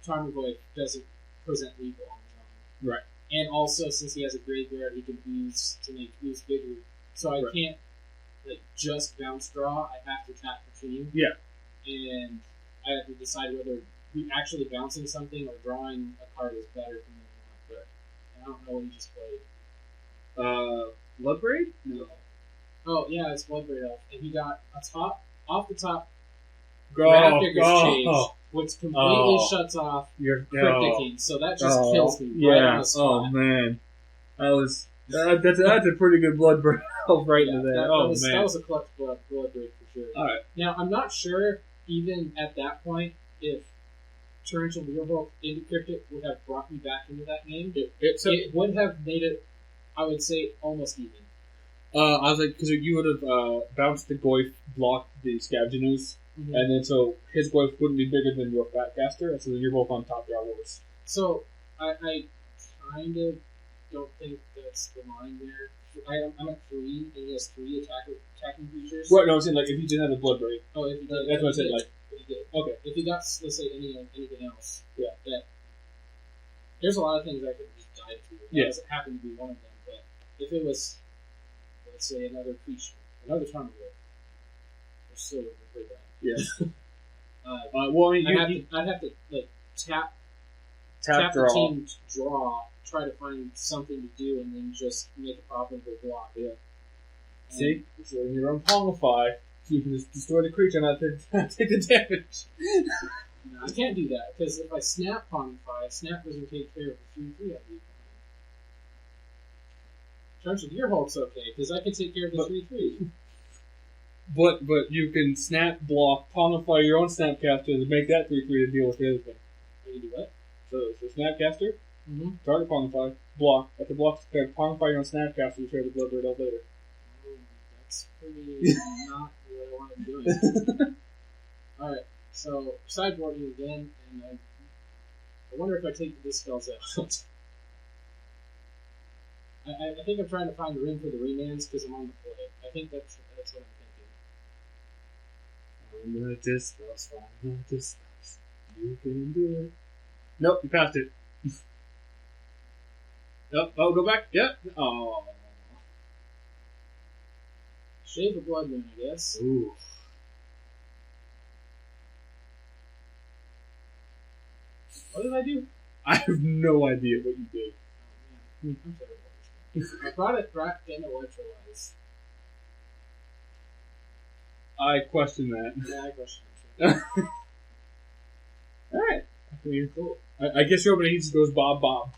Speaker 3: Tarmogoyf doesn't present lethal on his own.
Speaker 2: Right.
Speaker 3: And also, since he has a graveyard, he can use to make use bigger. So I can't just bounce draw. I have to tap for team.
Speaker 2: Yeah.
Speaker 3: And I have to decide whether actually bouncing something or drawing a card is better for me or not. But I don't know what he just played.
Speaker 2: Bloodbraid? No.
Speaker 3: Oh yeah, it's Bloodbraid Elf, and he got off the top
Speaker 2: Go,
Speaker 3: Ravdigger's Change, which completely shuts off
Speaker 2: You're
Speaker 3: Cryptic, so that just kills me right on the spot.
Speaker 2: Oh man, that's a pretty good Bloodbraid right into there.
Speaker 3: That was a clutch Bloodbraid for sure.
Speaker 2: All right.
Speaker 3: Now I'm not sure even at that point if Torrential Revolt into Cryptic would have brought me back into that game. It would have made it, I would say, almost even.
Speaker 2: I was like, because you would have bounced the Goyf, blocked the Scavenging Ooze,
Speaker 3: Mm-hmm.
Speaker 2: and then so his Goyf wouldn't be bigger than your Fatcaster, and so you're both on top of your worse.
Speaker 3: So I kind of don't think that's the line there. I'm at 3, and he has 3 attacking creatures.
Speaker 2: Right, no, I'm saying, like, if you didn't have the Bloodbraid.
Speaker 3: Oh, if he did.
Speaker 2: That's what I said, like.
Speaker 3: If he did.
Speaker 2: Okay.
Speaker 3: If he got, let's say, anything else.
Speaker 2: Yeah.
Speaker 3: There's a lot of things I could just dive to.
Speaker 2: Yeah.
Speaker 3: That doesn't happen to be one of them, but if it was, let's say, another creature, another Tarmogoyf, I still would prefer that.
Speaker 2: Yeah.
Speaker 3: Well, I mean, I'd have to like tap
Speaker 2: draw.
Speaker 3: the team to draw, try to find something to do, and then just make a profitable block.
Speaker 2: Yeah. See? So when you run Pongify, you can just destroy the creature and not take the damage.
Speaker 3: No, I can't do that, because if I snap Pongify, snap doesn't take care of the 3/3 I leave behind. Torrential Gearhulk's okay, because I can take care of the 3/3.
Speaker 2: But you can snap, block, Pongify your own Snapcaster to make that 3/3 to deal with the other thing.
Speaker 3: I can do what?
Speaker 2: So Snapcaster,
Speaker 3: Mm-hmm.
Speaker 2: target Pongify, block. At the block, Pongify your own Snapcaster to trade the Bloodbraid Elf later.
Speaker 3: That's pretty not what I want to be doing. Alright, so sideboarding again, and I wonder if I take the dispels out. I think I'm trying to find room for the remands because I'm on the play. I think that's what I'm thinking.
Speaker 2: Find the dispels, find the dispels. You can do it. Nope, you passed it. Oh, go back. Yep. Oh.
Speaker 3: Shave a blood moon, I guess.
Speaker 2: Ooh.
Speaker 3: What did I do?
Speaker 2: I have no idea what you did.
Speaker 3: Oh, man. I'm terrible at this game. I brought it back in electrolyze.
Speaker 2: I question that.
Speaker 3: Yeah, I question it.
Speaker 2: Alright. Cool. I guess your opening just goes Bob Bob.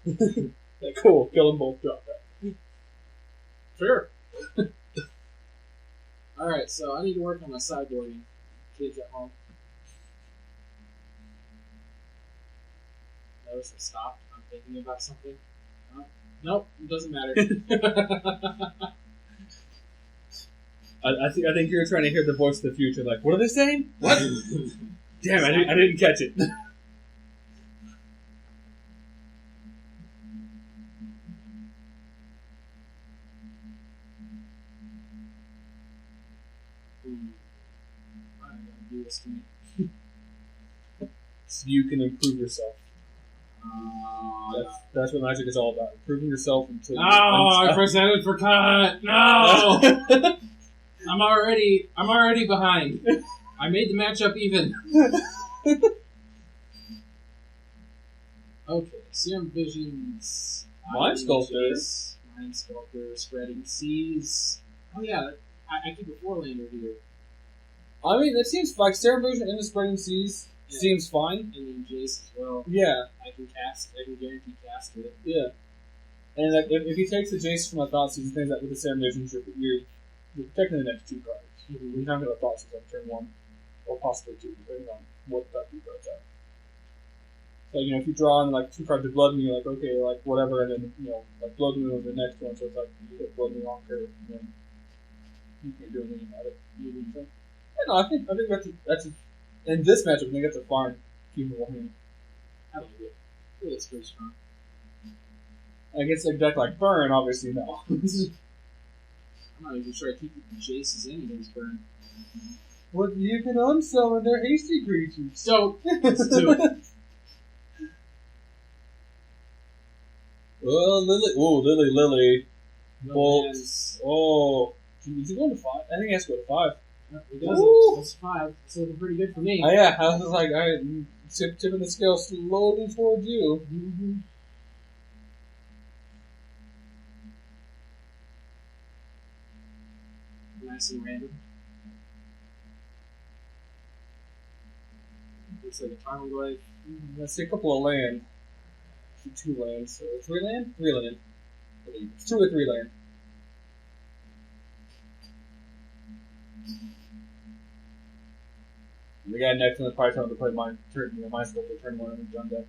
Speaker 2: Like, cool. Kill them both. Drop that.
Speaker 3: Sure. Alright, so I need to work on my sideboarding. Kids at home. Notice I stopped. I'm thinking about something. Nope, it doesn't matter.
Speaker 2: I think you're trying to hear the voice of the future. Like, what are they saying? What? Damn, I didn't catch it.
Speaker 3: Why are you gonna do this to me?
Speaker 2: So you can improve yourself. That's what magic is all about. Improving yourself until.
Speaker 3: No, I presented for cut. No, I'm already behind. I made the matchup even. Okay, Serum Visions.
Speaker 2: Mind Sculptor.
Speaker 3: Mind Sculptor, Spreading Seas. Oh yeah, I keep a 4-lander here.
Speaker 2: I mean, it seems like Serum Vision in the Spreading Seas seems fine.
Speaker 3: And then Jace as well.
Speaker 2: Yeah.
Speaker 3: I can guarantee cast it.
Speaker 2: Yeah. And like, if he takes the Jace from a Thought Season, things like with the Serum Vision, you're protecting the next 2 cards.
Speaker 3: Mm-hmm.
Speaker 2: You're not going to Thought Season on turn 1, or possibly 2, depending on what that 2 cards are. So, you know, if you draw in like 2 cards of Blood Moon, you're like, okay, like whatever, and then, you know, like Blood Moon was the next one, so it's like, you hit Blood Moon on curve, and then you can't do anything about it. So, yeah, no, I think that's in this matchup, I think that's a fine keepable hand.
Speaker 3: I like it. It's pretty strong.
Speaker 2: Against a deck like Burn, obviously, no.
Speaker 3: I'm not even sure I keep the Jace's in against Burn.
Speaker 2: Well, you can unsummon their hasty creatures.
Speaker 3: So, let's do it.
Speaker 2: Oh, Lily.
Speaker 3: No
Speaker 2: Bolt.
Speaker 3: lands.
Speaker 2: Oh. Is he going to 5? I think he has to go to 5.
Speaker 3: No, he doesn't.
Speaker 2: Ooh.
Speaker 3: That's 5. It's looking pretty good for me.
Speaker 2: Oh, yeah, I was like, alright, tipping the scale slowly towards you.
Speaker 3: Mm-hmm. Nice and random. Looks like a Tarmogoyf Glaive.
Speaker 2: Let's see a couple of land. 2 lands. So 3 land? 3 land. I believe. It's 2 or 3 land. The guy next to the probably trying to play my Sculptor turn 1 in the Jund deck.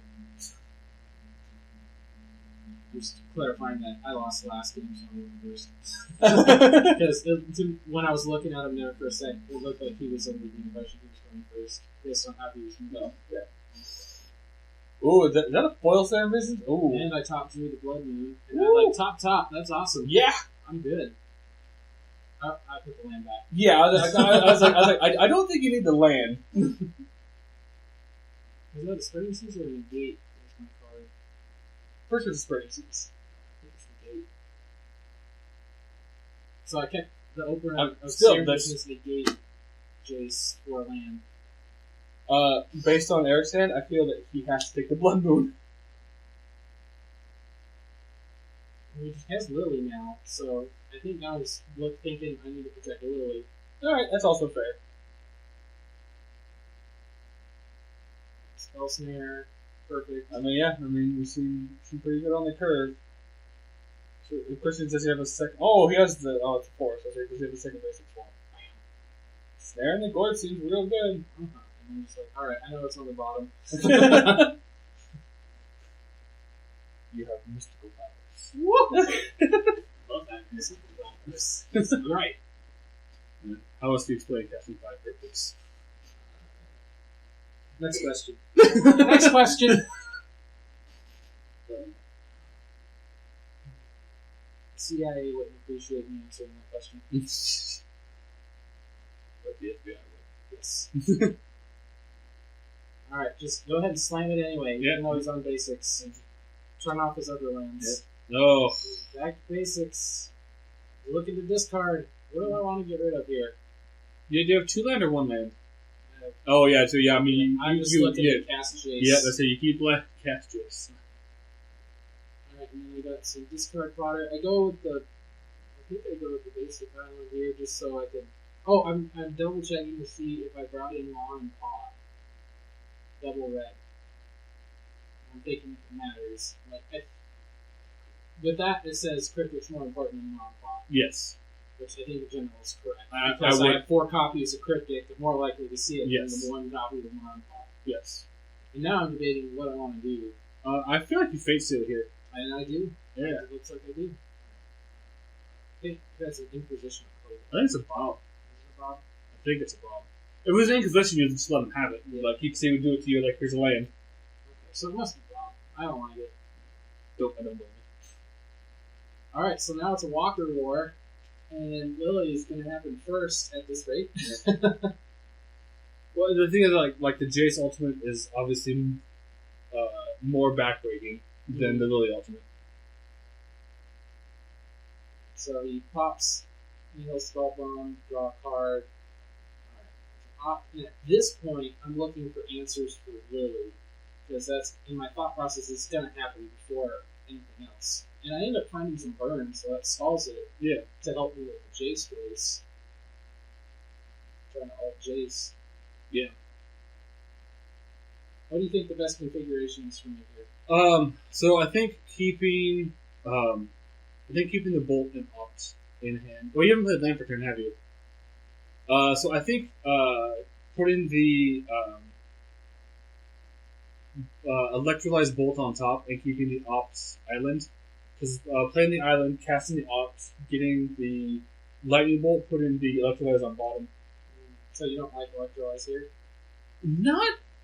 Speaker 3: Just clarifying that I lost the last game, so I'm reversed. Because when I was looking at him there for a sec, it looked like he was under the impression he was going first, based on how he was moving.
Speaker 2: Yeah. Ooh, is that a foil Serum Vision? Ooh.
Speaker 3: And I top drew the Blood Moon. And I'm like, top, that's awesome.
Speaker 2: Yeah!
Speaker 3: I'm good. I put the land back.
Speaker 2: Yeah, I was like, I don't think you need the land.
Speaker 3: Is that a Spreading Seas or a Negate? There's my card.
Speaker 2: First it's Spreading Seas.
Speaker 3: I think it's Negate. So I kept the opener of
Speaker 2: still,
Speaker 3: Serum
Speaker 2: that's-
Speaker 3: Visions Negate Jace for land.
Speaker 2: Based on Eric's hand, I feel that he has to take the Blood Moon.
Speaker 3: He has Lily now, so I think now he's thinking I need to protect Lily.
Speaker 2: Alright, that's also fair.
Speaker 3: Spell Snare, perfect.
Speaker 2: I mean, yeah, you seem pretty good on the curve. So, the question does he have a second? Oh, he has the. Oh, it's a 4, so does he have a second basic form? Snare in the Gourd seems real good.
Speaker 3: Uh-huh. And I'm just like, alright, I know it's on the bottom.
Speaker 2: You have mystical powers.
Speaker 3: Love that. Right.
Speaker 2: How else do you explain casting 5 cryptics?
Speaker 3: Next question. Next question. CIA wouldn't appreciate me answering that question.
Speaker 2: But the FBI would.
Speaker 3: Yes. Alright, just go ahead and slam it anyway,
Speaker 2: Yeah.
Speaker 3: even though he's on basics. And turn off his other lands.
Speaker 2: No.
Speaker 3: Back to basics. Looking to discard. What do I want to get rid of here?
Speaker 2: You do have 2 land or 1 land?
Speaker 3: Uh,
Speaker 2: Oh yeah, so yeah, I mean,
Speaker 3: I'm just
Speaker 2: you
Speaker 3: looking
Speaker 2: yeah,
Speaker 3: at cast Jace.
Speaker 2: yeah, that's it. You keep left cast Jace.
Speaker 3: Alright, and then we got some discard fodder. I go with the. I think I go with the basic island here just so I can. Oh, I'm double checking to see if I brought in Lawn and Paw. Double red. I'm thinking if it matters. With that, it says Cryptic's more important than Lawn and Paw,
Speaker 2: Yes.
Speaker 3: which I think in general is correct.
Speaker 2: I
Speaker 3: Because I
Speaker 2: would-
Speaker 3: have 4 copies of Cryptic, I'm more likely to see it
Speaker 2: Yes.
Speaker 3: than the 1 copy of Lawn and Paw.
Speaker 2: Yes.
Speaker 3: And now I'm debating what I want to do.
Speaker 2: I feel like you Fate Seal here.
Speaker 3: And I do.
Speaker 2: Yeah.
Speaker 3: It looks like I do. I think that's an Inquisition code.
Speaker 2: I think it's a bomb.
Speaker 3: Is it, Bob?
Speaker 2: I think it's a bomb. If it was an Inquisition, you'd just let him have it.
Speaker 3: Yeah.
Speaker 2: Like, he'd say, would do it to you, like, here's a land.
Speaker 3: Okay, so it must be Bob. I don't like it.
Speaker 2: I don't believe it.
Speaker 3: Alright, so now it's a Walker War, and Lily is going to happen first at this rate.
Speaker 2: Well, the thing is, like the Jace Ultimate is obviously more backbreaking than the Lily Ultimate.
Speaker 3: So he pops, he'll Spellbomb, draw a card. Alright. And at this point, I'm looking for answers for Lily, because that's, in my thought process, it's going to happen before anything else. And I end up finding some burn, so that stalls it
Speaker 2: Yeah.
Speaker 3: to help me with the Jace race. Trying to alt Jace.
Speaker 2: Yeah.
Speaker 3: What do you think the best configuration is for me here?
Speaker 2: So I think keeping the Bolt and Opt in hand. Well, you haven't played Land for turn, have you? So I think putting the Electrolyzed Bolt on top and keeping the Opt Island. Because playing the island, casting the Opt, getting the Lightning Bolt, putting the Electrolyze on bottom.
Speaker 3: So you don't like Electrolyze here?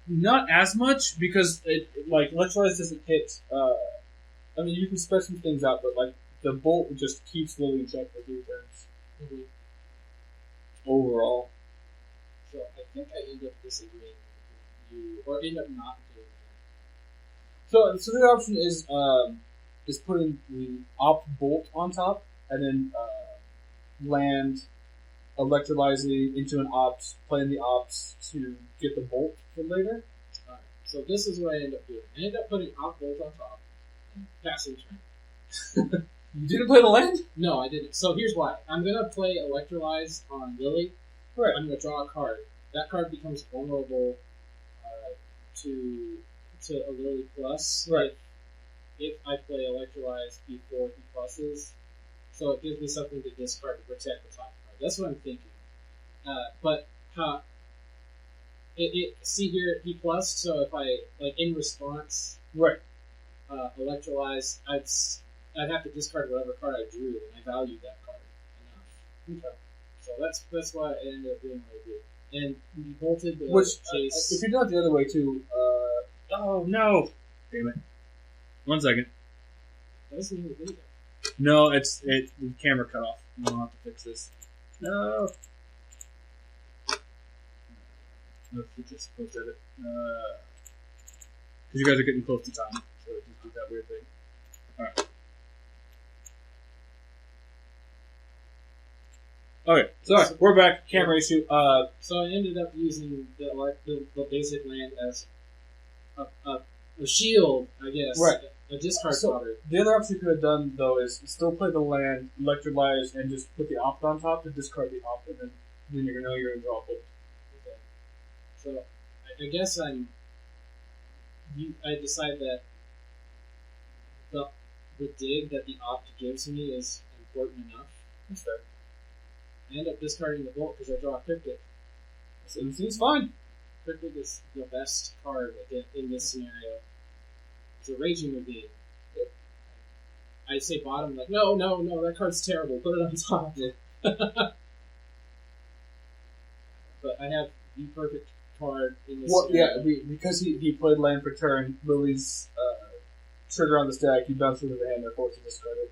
Speaker 2: Not as much, because it like Electrolyze doesn't hit. I mean, you can spread some things out, but like the Bolt just keeps Lily in check for 3 turns
Speaker 3: Mm-hmm.
Speaker 2: overall.
Speaker 3: So I think I end up disagreeing with you, or end up not doing
Speaker 2: So the other option is putting the Opt Bolt on top, and then land Electrolyzing into an Opt, playing the Opt to get the Bolt for later.
Speaker 3: that. Alright, so this is what I end up doing. I end up putting Op Bolt on top, and passing turn.
Speaker 2: You didn't play the land?
Speaker 3: No, I didn't. So here's why. I'm going to play Electrolyze on Lily.
Speaker 2: Right.
Speaker 3: I'm going to draw a card. That card becomes vulnerable to a Lily plus.
Speaker 2: Right.
Speaker 3: If I play Electrolyze before he pluses. So it gives me something to discard to protect the top card. That's what I'm thinking. See here, he plus, so if I, like, in response,
Speaker 2: Right.
Speaker 3: Electrolyze, I'd have to discard whatever card I drew, and I valued that card enough.
Speaker 2: Okay.
Speaker 3: So that's why I ended up doing what I did. And we bolted the
Speaker 2: Which,
Speaker 3: Chase.
Speaker 2: if you're doing it the other way too, oh no! Damn it. 1 second.
Speaker 3: That wasn't even a video.
Speaker 2: No, the camera cut off. I'll have to fix this. No! Let's just post edit. Because you guys are getting close to time, so it just do that weird thing. Alright. Okay, sorry, we're back. Camera issue.
Speaker 3: So I ended up using the basic land as a shield, I guess.
Speaker 2: Right.
Speaker 3: A discard
Speaker 2: So-
Speaker 3: fodder.
Speaker 2: The other option you could have done, though, is still play the land, Electrolyze, and just put the Opt on top to discard the Opt, and then you're going to know you're going to draw a Bolt.
Speaker 3: Okay. So I guess I decide that the dig that the opt gives me is important enough.
Speaker 2: That's fair.
Speaker 3: I end up discarding the bolt because I draw a Cryptic.
Speaker 2: So it seems fine.
Speaker 3: Cryptic is the best card in this scenario. It's a Raging Ravine. I say bottom, like, no, that card's terrible. Put it on top. but I have the perfect card in this.
Speaker 2: Well, yeah,
Speaker 3: scenario.
Speaker 2: because he played land per turn, Lily's trigger on the stack, you bounce it into the hand, they're forced to discard it.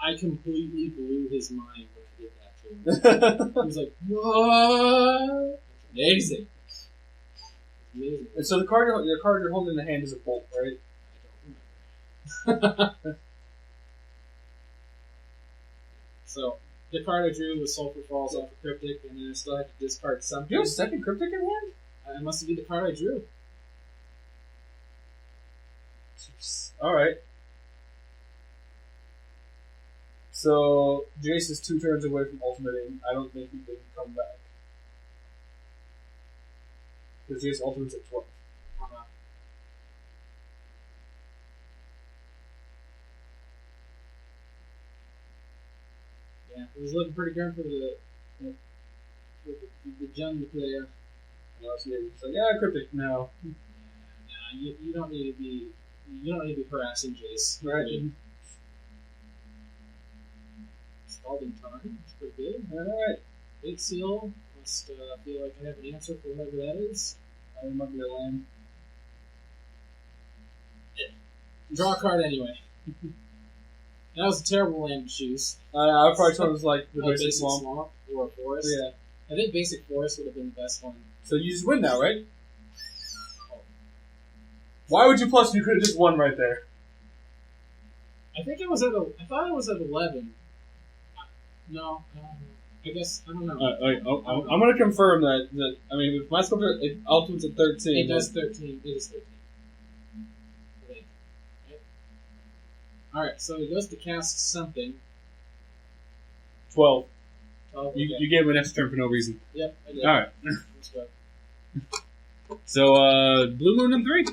Speaker 3: I completely blew his mind when I did that to him. He was like, "What?" Amazing. Amazing.
Speaker 2: And so the card you're holding in the hand is a bolt, right?
Speaker 3: I don't remember. So, the card I drew was Sulfur Falls off of Cryptic, and then I still had to discard something.
Speaker 2: You have a second cryptic in hand?
Speaker 3: It must have been the card I drew.
Speaker 2: Alright. So, Jace is 2 turns away from ultimating. I don't think he can come back. Because Jace ultimates at 12.
Speaker 3: Yeah, it was looking pretty grim for the Jung player.
Speaker 2: And I was like, yeah, cryptic now.
Speaker 3: Nah, you don't need to be harassing Jace.
Speaker 2: Right.
Speaker 3: I mean, Scalding Tarn, that's pretty good.
Speaker 2: Alright.
Speaker 3: Big Seal, must feel like I have an answer for whatever that is.
Speaker 2: I might be a land.
Speaker 3: Draw a card anyway. That was a terrible land to choose.
Speaker 2: I probably told him it was like the
Speaker 3: A
Speaker 2: basic swamp.
Speaker 3: or a forest.
Speaker 2: Yeah.
Speaker 3: I think basic forest would have been the best one.
Speaker 2: So you just win now, right? Why would you plus? You could have just won right there.
Speaker 3: I think it was at I thought it was at 11. No, I guess I don't know.
Speaker 2: I'm going to confirm that. I mean, if my sculptor ultimate's at 13.
Speaker 3: It does 13. It is 13. I think. Right? Alright, so he goes to cast something.
Speaker 2: 12.
Speaker 3: Oh, okay.
Speaker 2: You gave him an extra turn for no reason.
Speaker 3: Yep, I did.
Speaker 2: Alright.
Speaker 3: Let's go.
Speaker 2: So, Blue Moon in 3.